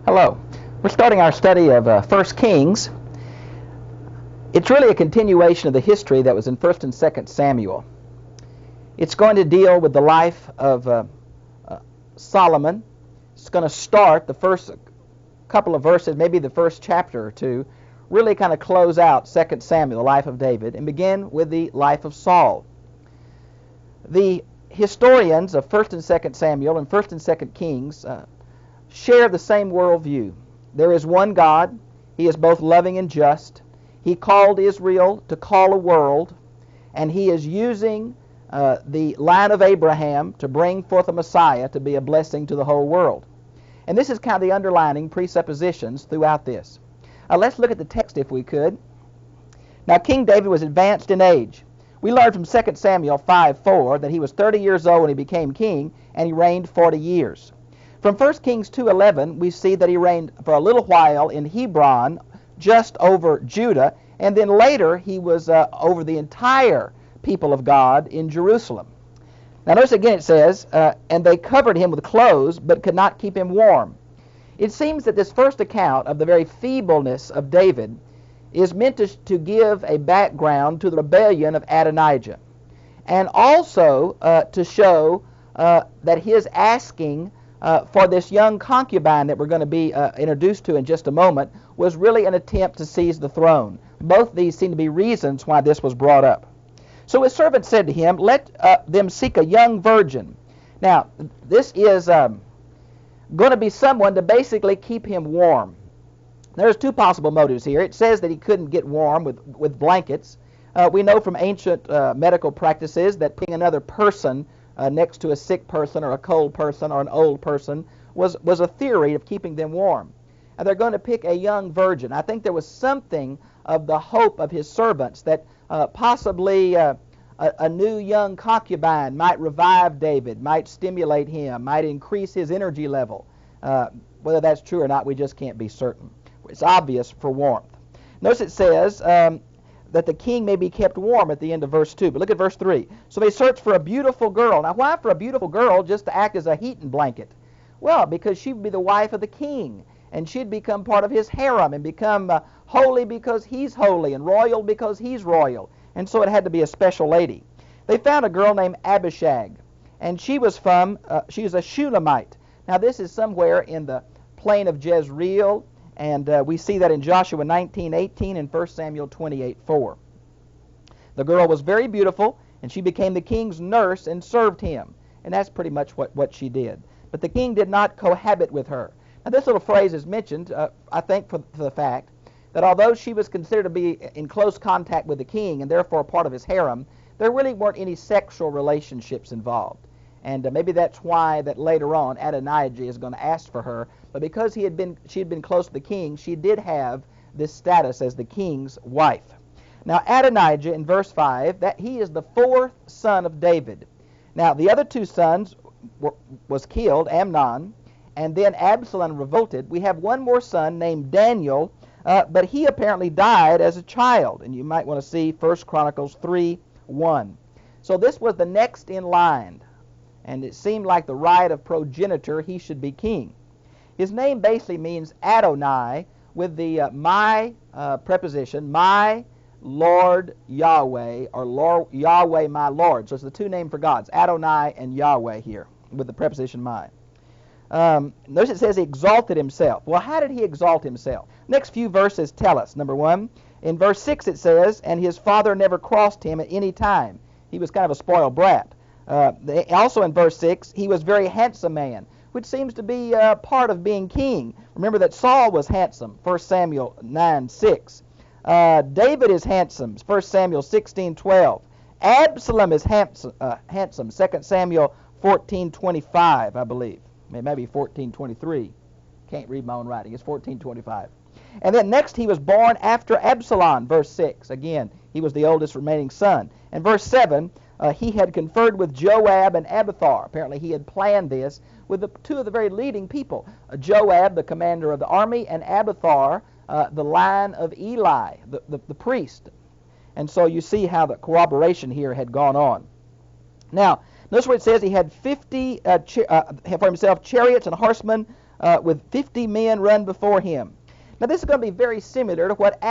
Hello. We're starting our study of 1 Kings. It's really a continuation of the history that was in 1 and 2 Samuel. It's going to deal with the life of Solomon. It's going to start the first couple of verses, maybe the first chapter or two, really kind of close out 2 Samuel, the life of David, and begin with the life of Saul. The historians of 1 and 2 Samuel and 1 and 2 Kings share the same worldview. There is one God. He is both loving and just. He called Israel to call a world, and he is using the line of Abraham to bring forth a Messiah to be a blessing to the whole world. And this is kind of the underlining presuppositions throughout this. Let's look at the text if we could. Now, King David was advanced in age. We learned from 2 Samuel 5:4 that he was 30 years old when he became king, and he reigned 40 years. From 1 Kings 2:11, we see that he reigned for a little while in Hebron, just over Judah, and then later he was over the entire people of God in Jerusalem. Now notice again it says, and they covered him with clothes, but could not keep him warm. It seems that this first account of the very feebleness of David is meant to give a background to the rebellion of Adonijah, and also to show that his asking for this young concubine that we're going to be introduced to in just a moment was really an attempt to seize the throne. Both these seem to be reasons why this was brought up. So his servant said to him, let them seek a young virgin. Now, this is going to be someone to basically keep him warm. There's two possible motives here. It says that he couldn't get warm with blankets. We know from ancient medical practices that putting another person next to a sick person or a cold person or an old person was a theory of keeping them warm. And they're going to pick a young virgin. I think there was something of the hope of his servants that possibly a new young concubine might revive David, might stimulate him, might increase his energy level. Whether that's true or not, we just can't be certain. It's obvious for warmth. Notice it says that the king may be kept warm at the end of verse 2. But look at verse 3. So they searched for a beautiful girl. Now, why for a beautiful girl just to act as a heating blanket? Well, because she would be the wife of the king, and she'd become part of his harem and become holy because he's holy and royal because he's royal. And so it had to be a special lady. They found a girl named Abishag, and she was a Shulamite. Now, this is somewhere in the plain of Jezreel, and we see that in Joshua 19:18 and 1 Samuel 28:4. The girl was very beautiful, and she became the king's nurse and served him. And that's pretty much what she did. But the king did not cohabit with her. Now this little phrase is mentioned, I think, for the fact that although she was considered to be in close contact with the king and therefore a part of his harem, there really weren't any sexual relationships involved. And maybe that's why that later on Adonijah is going to ask for her. But because she had been close to the king, she did have this status as the king's wife. Now Adonijah in verse 5, that he is the fourth son of David. Now the other two sons was killed, Amnon, and then Absalom revolted. We have one more son named Daniel, but he apparently died as a child. And you might want to see 1 Chronicles 3:1. So this was the next in line. And it seemed like the right of progenitor, he should be king. His name basically means Adonai with the my preposition, my Lord Yahweh, or Yahweh my Lord. So it's the two names for gods, Adonai and Yahweh here, with the preposition my. Notice it says he exalted himself. Well, how did he exalt himself? Next few verses tell us. Number 1, in verse 6 it says, and his father never crossed him at any time. He was kind of a spoiled brat. Also in verse 6, he was a very handsome man, which seems to be part of being king. Remember that Saul was handsome, 1 Samuel 9:6. David is handsome, 1 Samuel 16:12. Absalom is handsome, 2 Samuel 14:25, I believe. Maybe 14:23. Can't read my own writing. It's 14:25. And then next he was born after Absalom, verse 6. Again, he was the oldest remaining son. And verse 7, he had conferred with Joab and Abiathar. Apparently he had planned this with two of the very leading people. Joab, the commander of the army, and Abiathar, the line of Eli, the priest. And so you see how the corroboration here had gone on. Now, notice what it says. He had 50 for himself chariots and horsemen with 50 men run before him. Now this is going to be very similar to what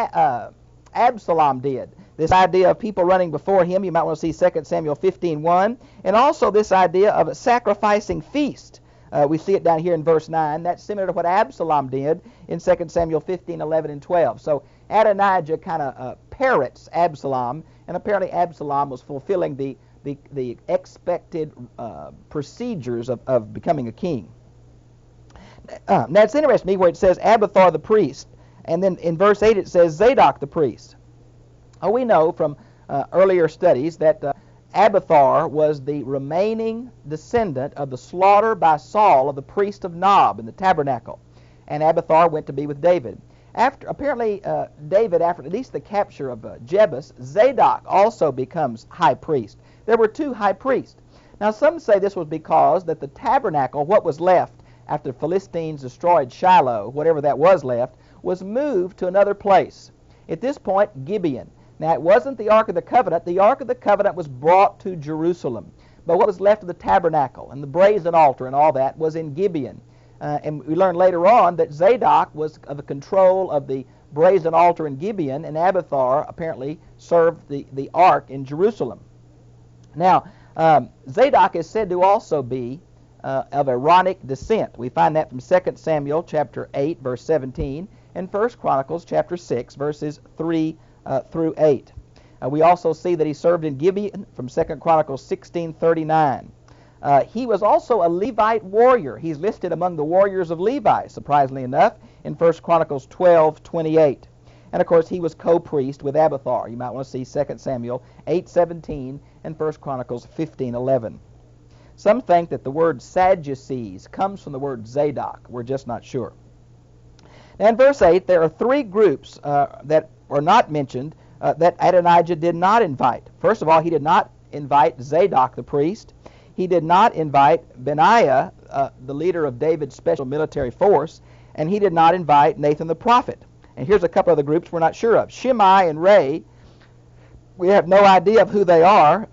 Absalom did. This idea of people running before him, you might want to see 2 Samuel 15:1, and also this idea of a sacrificing feast. We see it down here in verse 9. That's similar to what Absalom did in 2 Samuel 15:11 and 12. So Adonijah kind of parrots Absalom, and apparently Absalom was fulfilling the expected procedures of becoming a king. Now it's interesting to me where it says Abiathar the priest, and then in verse 8 it says Zadok the priest. We know from earlier studies that Abiathar was the remaining descendant of the slaughter by Saul of the priest of Nob in the tabernacle, and Abiathar went to be with David. Apparently David, after at least the capture of Jebus, Zadok also becomes high priest. There were two high priests. Now some say this was because that the tabernacle, what was left after the Philistines destroyed Shiloh, whatever that was left, was moved to another place. At this point, Gibeon. Now, it wasn't the Ark of the Covenant. The Ark of the Covenant was brought to Jerusalem. But what was left of the tabernacle and the brazen altar and all that was in Gibeon. And we learn later on that Zadok was of the control of the brazen altar in Gibeon, and Abiathar apparently served the ark in Jerusalem. Now, Zadok is said to also be of Aaronic descent. We find that from 2 Samuel chapter 8, verse 17, and 1 Chronicles chapter 6, verses 3 through 8. We also see that he served in Gibeon from 2 Chronicles 16:39. He was also a Levite warrior. He's listed among the warriors of Levi, surprisingly enough, in 1 Chronicles 12:28. And of course, he was co-priest with Abiathar. You might want to see 2 Samuel 8:17 and 1 Chronicles 15:11. Some think that the word Sadducees comes from the word Zadok. We're just not sure. Now in verse 8, there are three groups that are not mentioned that Adonijah did not invite. First of all, he did not invite Zadok the priest. He did not invite Benaiah, the leader of David's special military force, and he did not invite Nathan the prophet. And here's a couple of the groups we're not sure of. Shimei and Ray, we have no idea of who they are.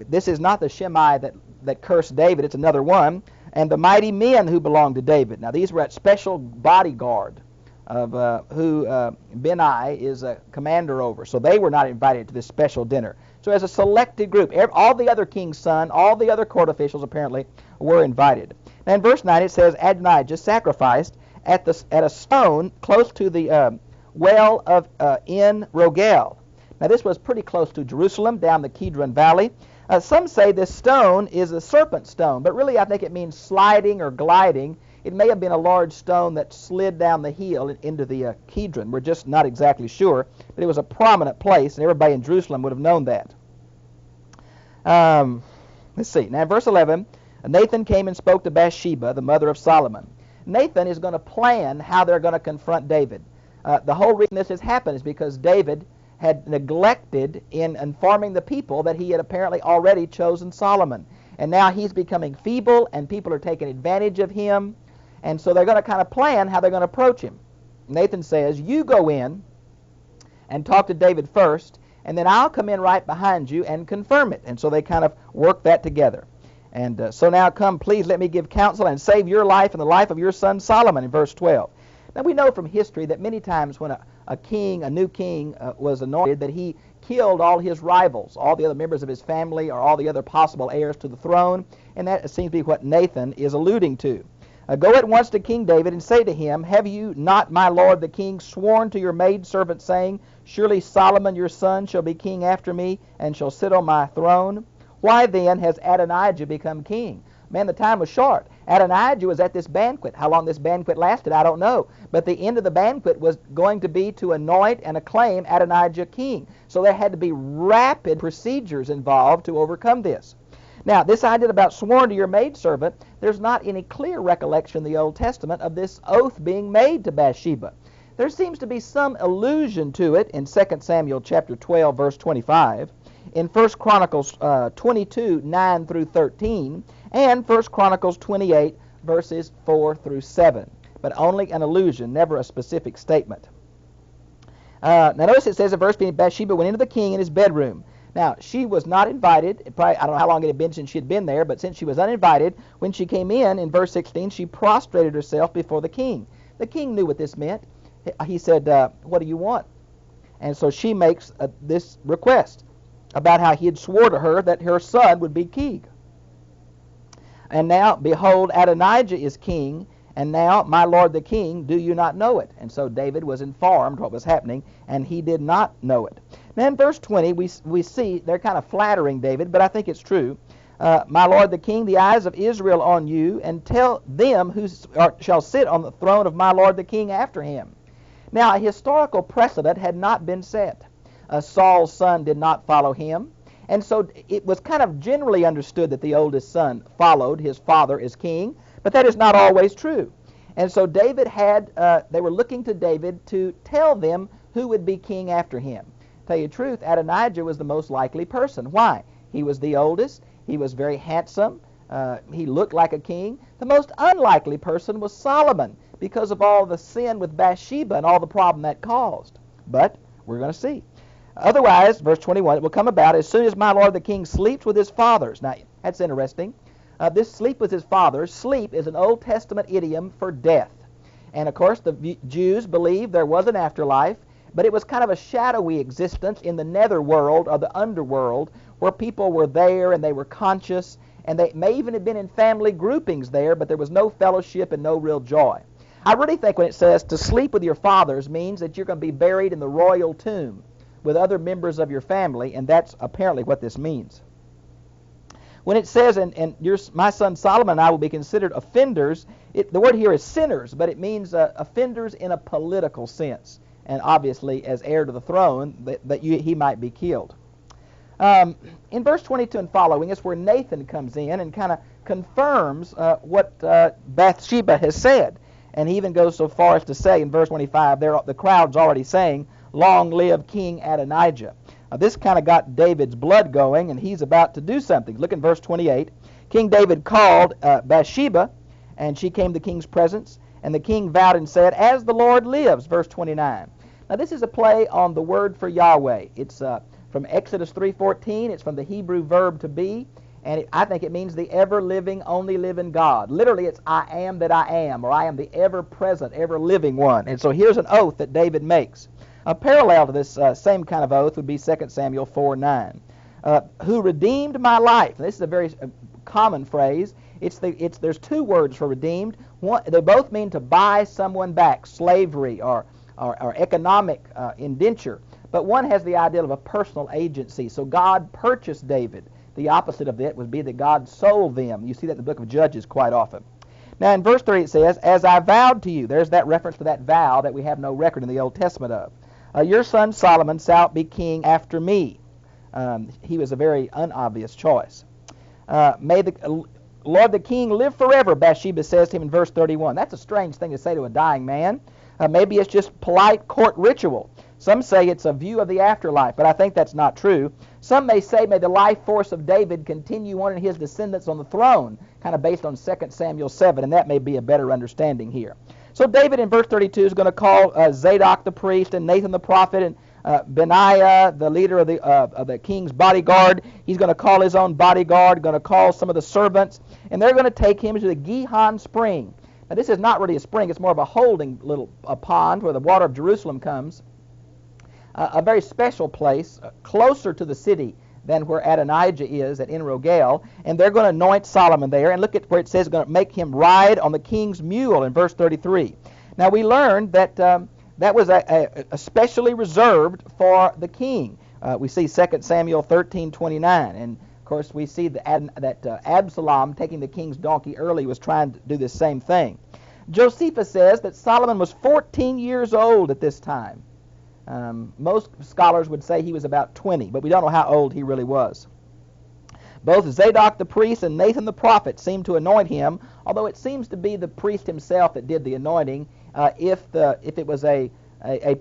This is not the Shimei that cursed David. It's another one. And the mighty men who belonged to David. Now, these were at special bodyguard of who Benai is a commander over. So they were not invited to this special dinner. So as a selected group, all the other king's son, all the other court officials apparently were invited. Now in verse 9 it says, Adonijah sacrificed at a stone close to the well of En Rogel. Now this was pretty close to Jerusalem, down the Kidron Valley. Some say this stone is a serpent stone, but really I think it means sliding or gliding. It may have been a large stone that slid down the hill into the Kidron. We're just not exactly sure, but it was a prominent place, and everybody in Jerusalem would have known that. Let's see. Now in verse 11, Nathan came and spoke to Bathsheba, the mother of Solomon. Nathan is going to plan how they're going to confront David. The whole reason this has happened is because David had neglected in informing the people that he had apparently already chosen Solomon. And now he's becoming feeble, and people are taking advantage of him. And so they're going to kind of plan how they're going to approach him. Nathan says, you go in and talk to David first, and then I'll come in right behind you and confirm it. And so they kind of work that together. And so now come, please let me give counsel and save your life and the life of your son Solomon, in verse 12. Now we know from history that many times when a new king was anointed, that he killed all his rivals, all the other members of his family, or all the other possible heirs to the throne, and that seems to be what Nathan is alluding to. Go at once to King David and say to him, have you not, my lord the king, sworn to your maidservant, saying, surely Solomon your son shall be king after me, and shall sit on my throne? Why then has Adonijah become king? Man, the time was short. Adonijah was at this banquet. How long this banquet lasted, I don't know. But the end of the banquet was going to be to anoint and acclaim Adonijah king. So there had to be rapid procedures involved to overcome this. Now, this idea about sworn to your maidservant, there's not any clear recollection in the Old Testament of this oath being made to Bathsheba. There seems to be some allusion to it in 2 Samuel chapter 12, verse 25, in 1 Chronicles 22, 9 through 13, and 1 Chronicles 28, verses 4 through 7. But only an allusion, never a specific statement. Now notice it says in verse 15, Bathsheba went into the king in his bedroom. Now, she was not invited. Probably, I don't know how long it had been since she had been there, but since she was uninvited, when she came in verse 16, she prostrated herself before the king. The king knew what this meant. He said, what do you want? And so she makes this request about how he had swore to her that her son would be king. And now, behold, Adonijah is king, and now, my lord the king, do you not know it? And so David was informed what was happening, and he did not know it. Now in verse 20, we see they're kind of flattering David, but I think it's true. My lord the king, the eyes of Israel on you, and tell them who shall sit on the throne of my lord the king after him. Now, a historical precedent had not been set. Saul's son did not follow him. And so it was kind of generally understood that the oldest son followed his father as king, but that is not always true. And so David they were looking to David to tell them who would be king after him. Tell you the truth, Adonijah was the most likely person. Why? He was the oldest. He was very handsome. He looked like a king. The most unlikely person was Solomon because of all the sin with Bathsheba and all the problem that caused. But we're going to see. Otherwise, verse 21, it will come about as soon as my lord the king sleeps with his fathers. Now, that's interesting. This sleep with his fathers, sleep is an Old Testament idiom for death. And, of course, the Jews believed there was an afterlife, but it was kind of a shadowy existence in the netherworld or the underworld where people were there and they were conscious, and they may even have been in family groupings there, but there was no fellowship and no real joy. I really think when it says to sleep with your fathers means that you're going to be buried in the royal tomb with other members of your family, and that's apparently what this means. When it says, my son Solomon and I will be considered offenders, the word here is sinners, but it means offenders in a political sense, and obviously as heir to the throne, he might be killed. In verse 22 and following is where Nathan comes in and kind of confirms what Bathsheba has said. And he even goes so far as to say in verse 25, the crowd's already saying, long live King Adonijah. This kind of got David's blood going, and he's about to do something. Look in verse 28. King David called Bathsheba, and she came to the king's presence, and the king vowed and said, as the Lord lives, verse 29. Now this is a play on the word for Yahweh. It's from Exodus 3:14. It's from the Hebrew verb to be, and I think it means the ever-living, only-living God. Literally, it's I am that I am, or I am the ever-present, ever-living one. And so here's an oath that David makes. A parallel to this same kind of oath would be 2 Samuel 4:9. Who redeemed my life. This is a very common phrase. There's two words for redeemed. They both mean to buy someone back, slavery or economic indenture. But one has the idea of a personal agency. So God purchased David. The opposite of it would be that God sold them. You see that in the book of Judges quite often. Now in verse 3 it says, as I vowed to you. There's that reference to that vow that we have no record in the Old Testament of. Your son Solomon shall be king after me. He was a very unobvious choice. May the Lord the king live forever, Bathsheba says to him in verse 31. That's a strange thing to say to a dying man. Maybe it's just polite court ritual. Some say it's a view of the afterlife, but I think that's not true. Some may say, may the life force of David continue on in his descendants on the throne, kind of based on 2 Samuel 7, and that may be a better understanding here. So David in verse 32 is going to call Zadok the priest and Nathan the prophet and Benaiah, the leader of the king's bodyguard. He's going to call his own bodyguard, going to call some of the servants, and they're going to take him to the Gihon spring. Now this is not really a spring, it's more of a holding little pond where the water of Jerusalem comes. A very special place, closer to the city than where Adonijah is at En-Rogel, and they're going to anoint Solomon there, and look at where it says going to make him ride on the king's mule in verse 33. Now we learned that that was especially reserved for the king. We see 2 Samuel 13:29, and of course we see that Absalom, taking the king's donkey early, was trying to do the same thing. Josephus says that Solomon was 14 years old at this time. Most scholars would say he was about 20, but we don't know how old he really was. Both Zadok the priest and Nathan the prophet seem to anoint him, although it seems to be the priest himself that did the anointing if it was a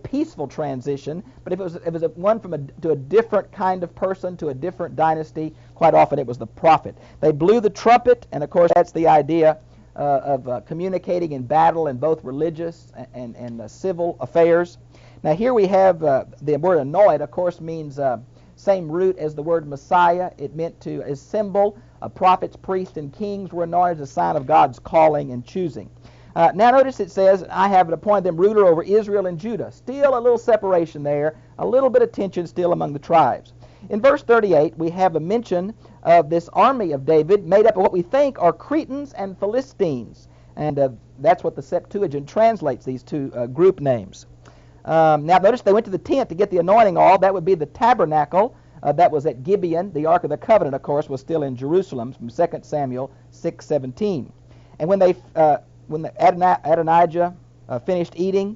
peaceful transition. But if it was one to a different kind of person, to a different dynasty, quite often it was the prophet. They blew the trumpet, and of course that's the idea of communicating in battle in both religious and civil affairs. Now here we have the word anoint, of course, means same root as the word Messiah. It meant to assemble. Prophets, priests, and kings were anointed as a sign of God's calling and choosing. Now notice it says, I have appointed them ruler over Israel and Judah. Still a little separation there, a little bit of tension still among the tribes. In verse 38, we have a mention of this army of David made up of what we think are Cretans and Philistines. And that's what the Septuagint translates these two group names. Now notice they went to the tent to get the anointing oil. That would be the tabernacle. That was at Gibeon. The Ark of the Covenant, of course, was still in Jerusalem from 2 Samuel 6:17. And when Adonijah finished eating,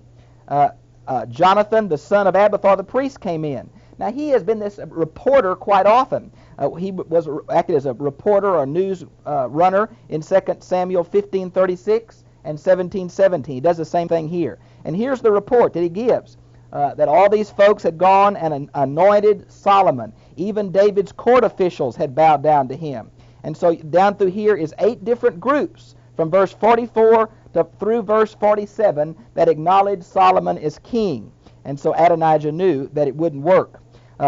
Jonathan, the son of Abiathar the priest, came in. Now he has been this reporter quite often. He was acted as a reporter or news runner in 2 Samuel 15:36 and 17:17. He does the same thing here. And here's the report that he gives. That all these folks had gone and anointed Solomon. Even David's court officials had bowed down to him. And so down through here is 8 different groups from verse 44 through verse 47 that acknowledge Solomon as king. And so Adonijah knew that it wouldn't work.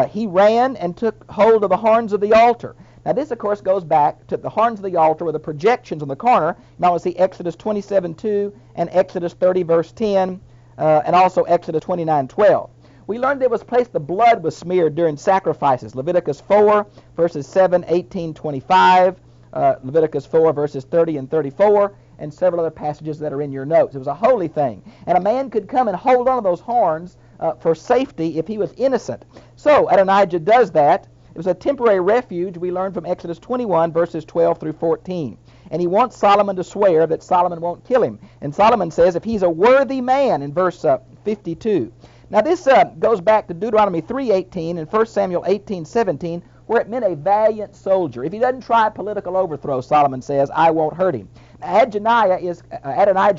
He ran and took hold of the horns of the altar. Now this, of course, goes back to the horns of the altar with the projections on the corner. Now we'll see Exodus 27:2 and Exodus 30 verse 10. And also Exodus 29:12. We learned that it was a place the blood was smeared during sacrifices. Leviticus 4, verses 7, 18, 25. Leviticus 4, verses 30 and 34. And several other passages that are in your notes. It was a holy thing. And a man could come and hold on to those horns for safety if he was innocent. So Adonijah does that. It was a temporary refuge, we learned from Exodus 21, verses 12 through 14. And he wants Solomon to swear that Solomon won't kill him. And Solomon says if he's a worthy man in verse 52. Now this goes back to Deuteronomy 3:18 and 1 Samuel 18:17, where it meant a valiant soldier. If he doesn't try political overthrow, Solomon says, I won't hurt him. Adonijah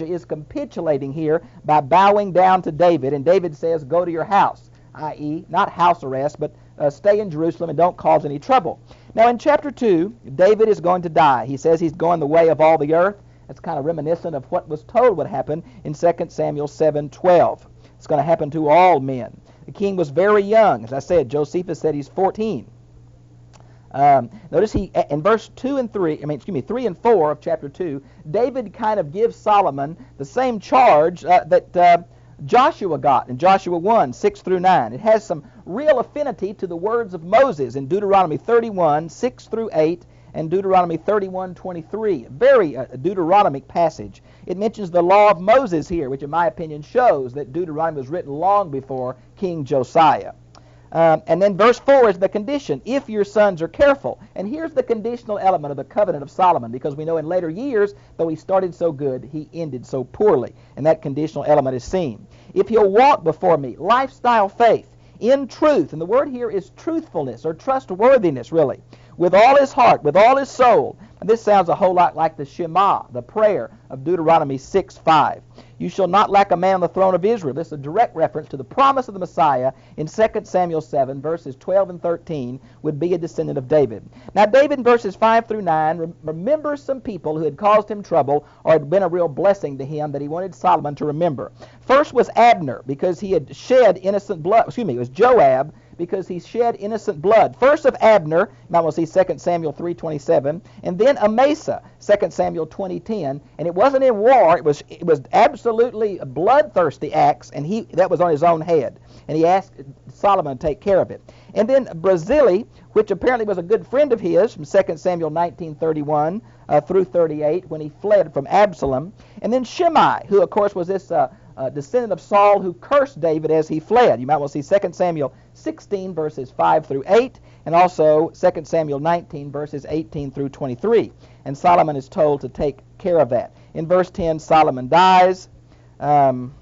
is capitulating here by bowing down to David. And David says, go to your house, i.e., not house arrest, but stay in Jerusalem and don't cause any trouble. Now in chapter 2, David is going to die. He says he's going the way of all the earth. That's kind of reminiscent of what was told would happen in 2 Samuel 7:12. It's going to happen to all men. The king was very young. As I said, Josephus said he's 14. Notice he in verse 3 and 4 of chapter 2, David kind of gives Solomon the same charge that Joshua got in Joshua 1, 6 through 9. It has some real affinity to the words of Moses in Deuteronomy 31, 6 through 8, and Deuteronomy 31, 23. Very Deuteronomic passage. It mentions the law of Moses here, which in my opinion shows that Deuteronomy was written long before King Josiah. And then verse 4 is the condition, if your sons are careful. And here's the conditional element of the covenant of Solomon, because we know in later years, though he started so good, he ended so poorly. And that conditional element is seen. If he'll walk before me, lifestyle faith, in truth, and the word here is truthfulness or trustworthiness, really, with all his heart, with all his soul. And this sounds a whole lot like the Shema, the prayer of Deuteronomy 6:5. You shall not lack a man on the throne of Israel. This is a direct reference to the promise of the Messiah in 2 Samuel 7, verses 12 and 13, would be a descendant of David. Now, David in verses 5 through 9 remembers some people who had caused him trouble or had been a real blessing to him that he wanted Solomon to remember. First was Abner, because he had shed innocent blood. It was Joab, because he shed innocent blood. First of Abner, you might want to see 2 Samuel 3:27, and then Amasa, 2 Samuel 20:10, and it wasn't in war, it was absolutely bloodthirsty acts, and that was on his own head, and he asked Solomon to take care of it. And then Barzillai, which apparently was a good friend of his, from 2 Samuel 19:31 through 38, when he fled from Absalom, and then Shimei, who of course was this descendant of Saul who cursed David as he fled. You might want to see 2 Samuel 16, verses 5 through 8, and also 2 Samuel 19, verses 18 through 23. And Solomon is told to take care of that. In verse 10, Solomon dies. Running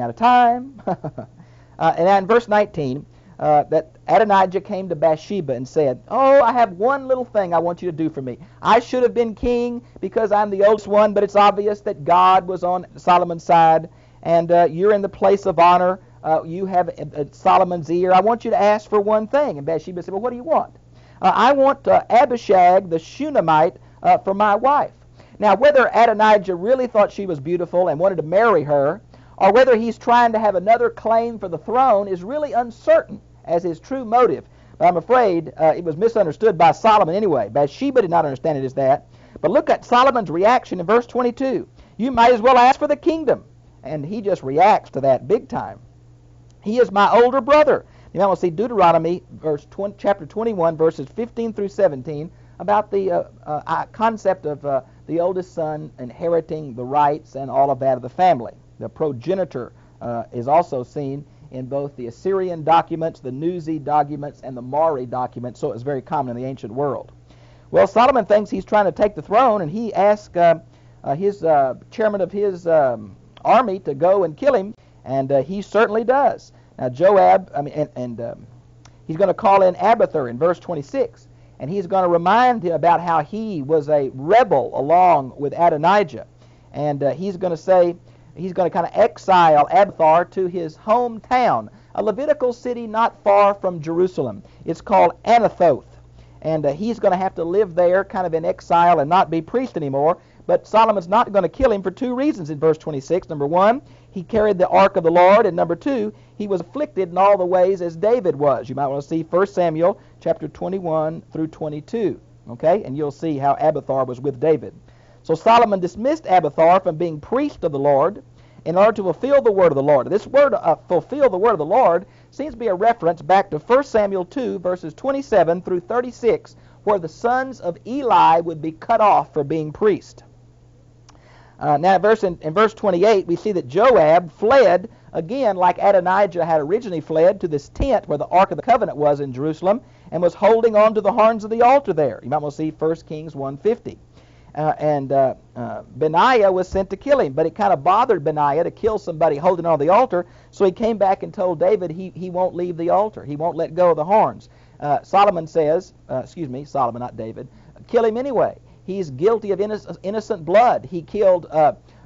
out of time. And in verse 19, that Adonijah came to Bathsheba and said, oh, I have one little thing I want you to do for me. I should have been king because I'm the oldest one, but it's obvious that God was on Solomon's side, and you're in the place of honor. You have Solomon's ear. I want you to ask for one thing. And Bathsheba said, well, what do you want? I want Abishag the Shunammite for my wife. Now, whether Adonijah really thought she was beautiful and wanted to marry her, or whether he's trying to have another claim for the throne is really uncertain as his true motive. But I'm afraid it was misunderstood by Solomon anyway. Bathsheba did not understand it as that. But look at Solomon's reaction in verse 22. You might as well ask for the kingdom. And he just reacts to that big time. He is my older brother. You might want to see Deuteronomy chapter 21, verses 15 through 17, about the concept of the oldest son inheriting the rights and all of that of the family. The progenitor is also seen in both the Assyrian documents, the Nuzi documents, and the Mari documents, so it's very common in the ancient world. Well, Solomon thinks he's trying to take the throne, and he asks his chairman of his army to go and kill him, and he certainly does. Now, Joab, he's going to call in Abiathar in verse 26, and he's going to remind him about how he was a rebel along with Adonijah, and he's going to say, he's going to kind of exile Abiathar to his hometown, a Levitical city not far from Jerusalem. It's called Anathoth. And he's going to have to live there kind of in exile and not be priest anymore. But Solomon's not going to kill him for two reasons in verse 26. Number one, he carried the ark of the Lord. And number two, he was afflicted in all the ways as David was. You might want to see 1 Samuel chapter 21 through 22. Okay? And you'll see how Abiathar was with David. So Solomon dismissed Abiathar from being priest of the Lord in order to fulfill the word of the Lord. This word, fulfill the word of the Lord, seems to be a reference back to 1 Samuel 2, verses 27 through 36, where the sons of Eli would be cut off for being priest. Now, in verse 28, we see that Joab fled, again, like Adonijah had originally fled, to this tent where the Ark of the Covenant was in Jerusalem, and was holding on to the horns of the altar there. You might want to see 1 Kings 1:50. Benaiah was sent to kill him, but it kind of bothered Benaiah to kill somebody holding on the altar, so he came back and told David he won't leave the altar. He won't let go of the horns. Solomon says, Solomon, not David, kill him anyway. He's guilty of innocent blood. He killed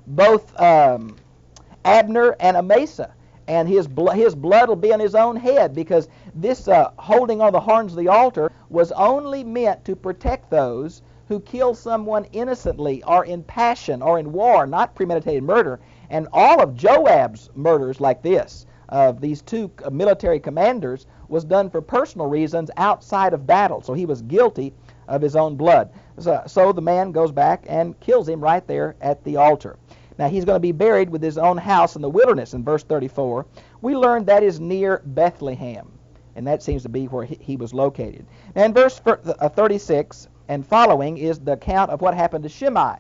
both Abner and Amasa, and his blood will be on his own head, because this holding on the horns of the altar was only meant to protect those who kill someone innocently or in passion or in war, not premeditated murder. And all of Joab's murders like this, of these two military commanders, was done for personal reasons outside of battle. So he was guilty of his own blood. So the man goes back and kills him right there at the altar. Now he's going to be buried with his own house in the wilderness in verse 34. We learned that is near Bethlehem, and that seems to be where he was located. Now in verse 36 and following is the account of what happened to Shimei.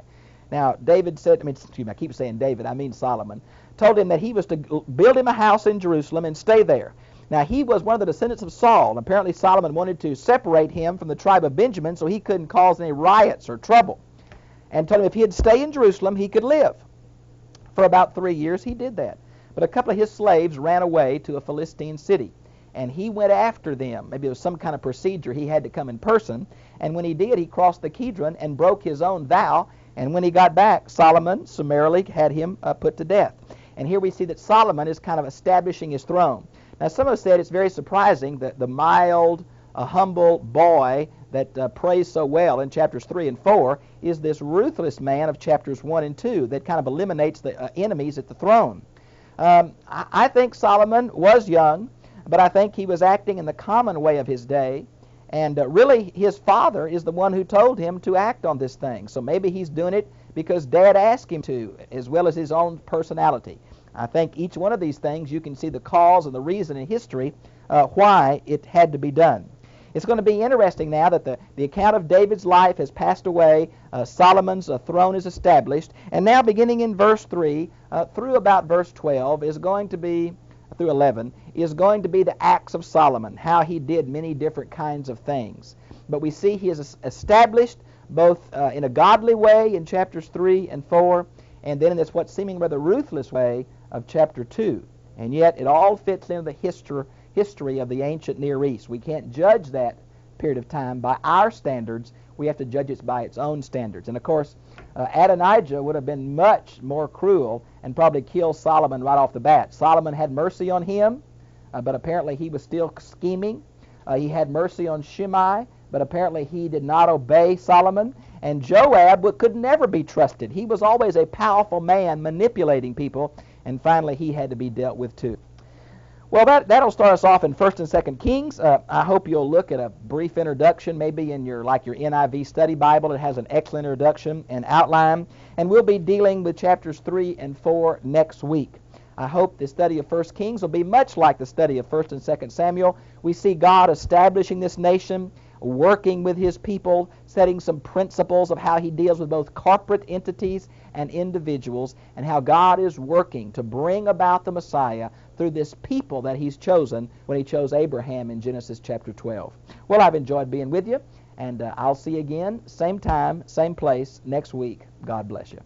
Now, David said, I keep saying David, I mean Solomon, told him that he was to build him a house in Jerusalem and stay there. Now, he was one of the descendants of Saul. Apparently, Solomon wanted to separate him from the tribe of Benjamin so he couldn't cause any riots or trouble, and told him if he'd stay in Jerusalem, he could live. For about 3 years, he did that. But a couple of his slaves ran away to a Philistine city, and he went after them. Maybe it was some kind of procedure. He had to come in person. And when he did, he crossed the Kidron and broke his own vow. And when he got back, Solomon summarily had him put to death. And here we see that Solomon is kind of establishing his throne. Now, some have said it's very surprising that the mild, humble boy that prays so well in chapters 3 and 4 is this ruthless man of chapters 1 and 2 that kind of eliminates the enemies at the throne. I think Solomon was young, but I think he was acting in the common way of his day. And really, his father is the one who told him to act on this thing. So maybe he's doing it because Dad asked him to, as well as his own personality. I think each one of these things, you can see the cause and the reason in history why it had to be done. It's going to be interesting now that the account of David's life has passed away. Solomon's throne is established. And now beginning in verse 3 through about verse 12 is going to be, through 11, is going to be the acts of Solomon, how he did many different kinds of things. But we see he is established both in a godly way in chapters 3 and 4, and then in this what seeming rather ruthless way of chapter 2. And yet it all fits into the history of the ancient Near East. We can't judge that period of time by our standards. We have to judge it by its own standards. And of course, Adonijah would have been much more cruel and probably killed Solomon right off the bat. Solomon had mercy on him, but apparently he was still scheming. He had mercy on Shimei, but apparently he did not obey Solomon. And Joab could never be trusted. He was always a powerful man manipulating people, And finally, he had to be dealt with too. Well, that'll start us off in 1st and 2nd Kings. I hope you'll look at a brief introduction, maybe in your NIV study Bible. It has an excellent introduction and outline. And we'll be dealing with chapters 3 and 4 next week. I hope the study of 1 Kings will be much like the study of 1st and 2nd Samuel. We see God establishing this nation, working with his people, setting some principles of how he deals with both corporate entities and individuals, and how God is working to bring about the Messiah through this people that he's chosen when he chose Abraham in Genesis chapter 12. Well, I've enjoyed being with you, and I'll see you again, same time, same place, next week. God bless you.